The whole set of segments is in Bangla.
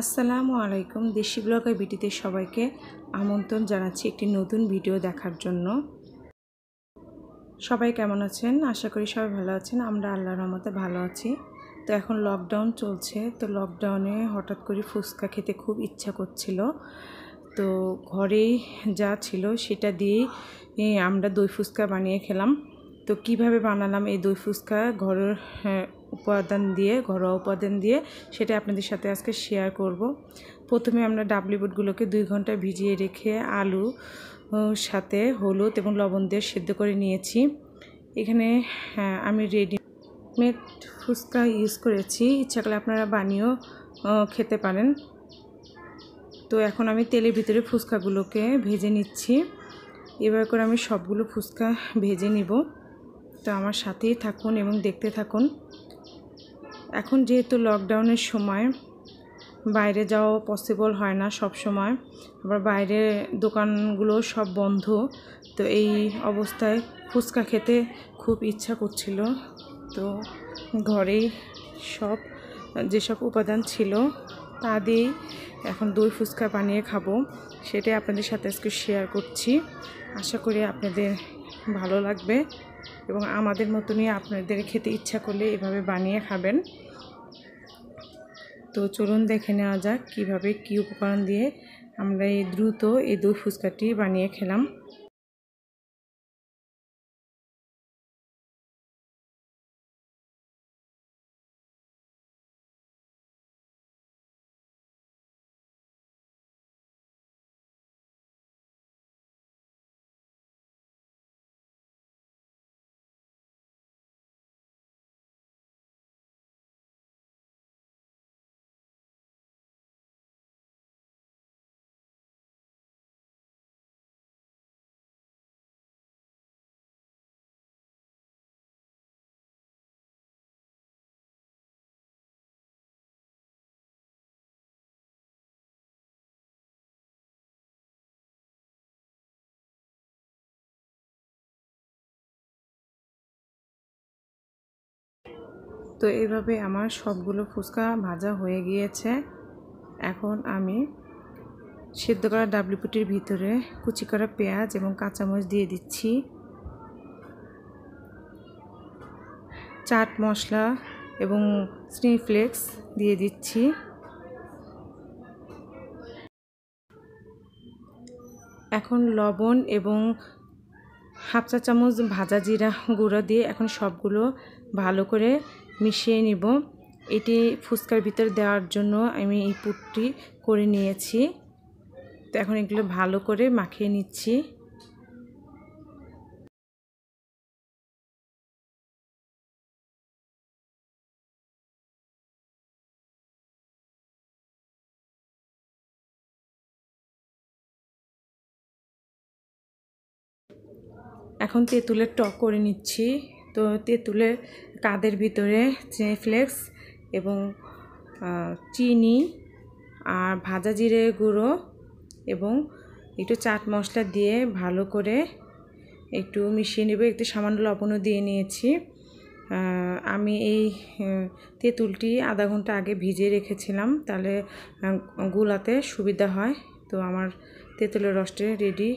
আসসালামু আলাইকুম। দেশি ব্লগার ভিডিওতে সবাইকে আমন্ত্রণ জানাচ্ছি একটি নতুন ভিডিও দেখার জন্য। সবাই কেমন আছেন? আশা করি সবাই ভালো আছেন। আমরা আল্লাহর রহমতে ভালো আছি। তো এখন লকডাউন চলছে, তো লকডাউনে হঠাৎ করে ফুচকা খেতে খুব ইচ্ছা করছিল। তো ঘরেই যা ছিল সেটা দিয়েই আমরা দই ফুচকা বানিয়ে খেলাম। তো কিভাবে বানালাম এই দই ফুচকা ঘরোয়া উপাদান দিয়ে সেটা আপনাদের সাথে আজকে শেয়ার করব। প্রথমে আমরা ডাবলি বুটগুলোকে 2 ঘন্টা ভিজিয়ে রেখে আলু সাথে হলুদ এবং লবণ দিয়ে সেদ্ধ করে নিয়েছি। এখানে আমি রেডিমেড ফুচকা ইউজ করেছি, ইচ্ছা করলে আপনারা বানিয়েও খেতে পারেন। তো এখন আমি তেলের ভিতরে ফুচকাগুলোকে ভেজে নিচ্ছি। এভাবে করে আমি সবগুলো ফুচকা ভেজে নিব। তো আমার সাথেই থাকুন এবং দেখতে থাকুন। এখন যেহেতু লকডাউনের সময় বাইরে যাওয়া পসিবল হয় না সব সময়, আবার বাইরে দোকানগুলো সব বন্ধ। তো এই অবস্থায় ফুচকা খেতে খুব ইচ্ছা করছিল। তো ঘরেই যেসব উপাদান ছিল তা দিয়েই এখন দই ফুচকা বানিয়ে খাবো, সেটাই আপনাদের সাথে আজকে শেয়ার করছি। আশা করি আপনাদের ভালো লাগবে এবং আমাদের মতনই আপনাদের খেতে ইচ্ছা করলে এভাবে বানিয়ে খাবেন। তো চলুন দেখে নেওয়া যাক কীভাবে কী উপকরণ দিয়ে আমরা দ্রুত এই দই ফুচকাটি বানিয়ে খেলাম। তো এইভাবে আমার সবগুলো ফুচকা ভাজা হয়ে গিয়েছে। এখন আমি সেদ্ধ করা ডাবলি পুটির ভিতরে কুচি করা পেঁয়াজ এবং কাঁচামরিচ দিয়ে দিচ্ছি, চাট মশলা এবং চিলি ফ্লেক্স দিয়ে দিচ্ছি। এখন লবণ এবং হাফ চা চামচ ভাজা জিরা গুঁড়ো দিয়ে এখন সবগুলো ভালো করে মিশিয়ে নিব। এটি ফুচকার ভিতরে দেওয়ার জন্য আমি এই পুরটি করে নিয়েছি। তো এখন এগুলো ভালো করে মাখিয়ে নিচ্ছি। এখন তেঁতুলের টক করে নিচ্ছি। তো তেঁতুলের কাদের ভিতরে চিলি ফ্লেক্স এবং চিনি আর ভাজা জিরে গুঁড়ো এবং একটু চাট মশলা দিয়ে ভালো করে একটু মিশিয়ে নেব। একটু সামান্য লবণও দিয়ে নিয়েছি। আমি এই তেঁতুলটি আধা ঘন্টা আগে ভিজিয়ে রেখেছিলাম, তাহলে গুলাতে সুবিধা হয়। তো আমার তেঁতুলের রসটা রেডি।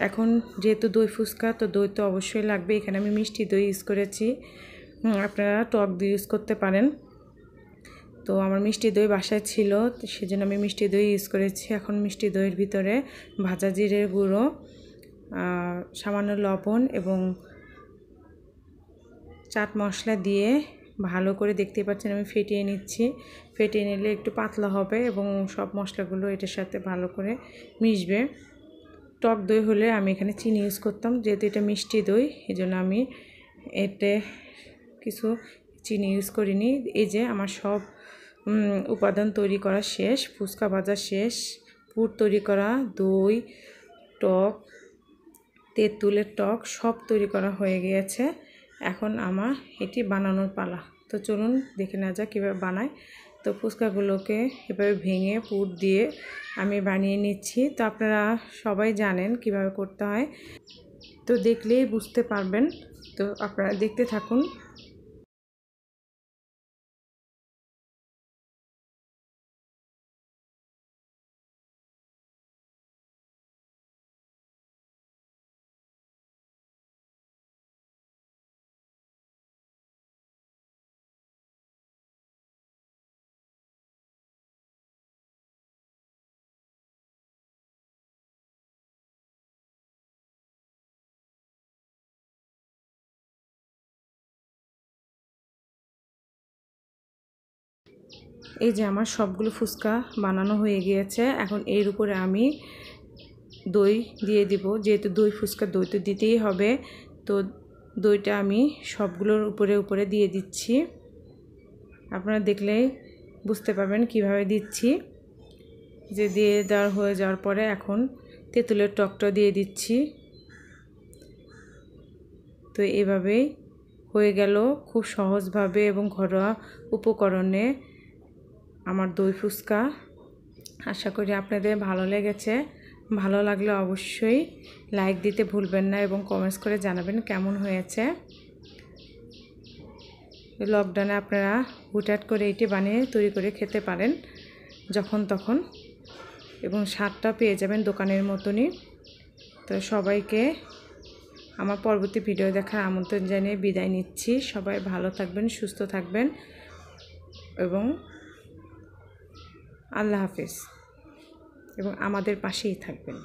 এখন যেহেতু দই ফুচকা, তো দই তো অবশ্যই লাগবে। এখানে আমি মিষ্টি দই ইউজ করেছি, আপনারা টক দই ইউজ করতে পারেন। তো আমার মিষ্টি দই বাসায় ছিল, সেজন্য আমি মিষ্টি দই ইউজ করেছি। এখন মিষ্টি দইয়ের ভিতরে ভাজা জিরের গুঁড়ো, সামান্য লবণ এবং চাট মশলা দিয়ে ভালো করে, দেখতে পাচ্ছেন আমি ফেটিয়ে নিচ্ছি। ফেটিয়ে নিলে একটু পাতলা হবে এবং সব মশলাগুলো এটার সাথে ভালো করে মিশবে। টক দই হলে আমি এখানে চিনি ইউজ করতাম, যেহেতু এটা মিষ্টি দই এই জন্য আমি এতে কিছু চিনি ইউজ করিনি। এই যে আমার সব উপাদান তৈরি করা শেষ, ফুচকা ভাজা শেষ, পুর তৈরি করা, দই, টক, তেঁতুলের টক সব তৈরি করা হয়ে গিয়েছে। এখন আমার এটি বানানোর পালা। তো চলুন দেখে নেওয়া যাক কীভাবে বানাই। তো ফুচকাগুলোকে এভাবে ভেঙে পুর দিয়ে আমি বানিয়ে নিচ্ছি। তো আপনারা সবাই জানেন কিভাবে করতে হয়, তো দেখলেই বুঝতে পারবেন। তো আপনারা দেখতে থাকুন। এই যে আমার সবগুলো ফুচকা বানানো হয়ে গিয়েছে। এখন এর উপরে আমি দই দিয়ে দিব, যেহেতু দই ফুচকা দই তো দিতেই হবে। তো দইটা আমি সবগুলোর উপরে উপরে দিয়ে দিচ্ছি। আপনারা দেখলেই বুঝতে পারবেন কিভাবে দিচ্ছি। যে দিয়ে দেওয়া হয়ে যাওয়ার পরে এখন তেঁতুলের টকটা দিয়ে দিচ্ছি। তো এভাবেই হয়ে গেল খুব সহজভাবে এবং ঘরোয়া উপকরণে আমার দই ফুচকা। আশা করি আপনাদের ভালো লেগেছে। ভালো লাগলে অবশ্যই লাইক দিতে ভুলবেন না এবং কমেন্টস করে জানাবেন কেমন হয়েছে। লকডাউনে আপনারা হুটহাট করে এটি বানিয়ে তৈরি করে খেতে পারেন যখন তখন, এবং স্বাদটা পেয়ে যাবেন দোকানের মতনই। তো সবাইকে আমার পরবর্তী ভিডিও দেখার আমন্ত্রণ জানিয়ে বিদায় নিচ্ছি। সবাই ভালো থাকবেন, সুস্থ থাকবেন এবং আল্লাহ হাফেজ, এবং আমাদের পাশেই থাকবেন।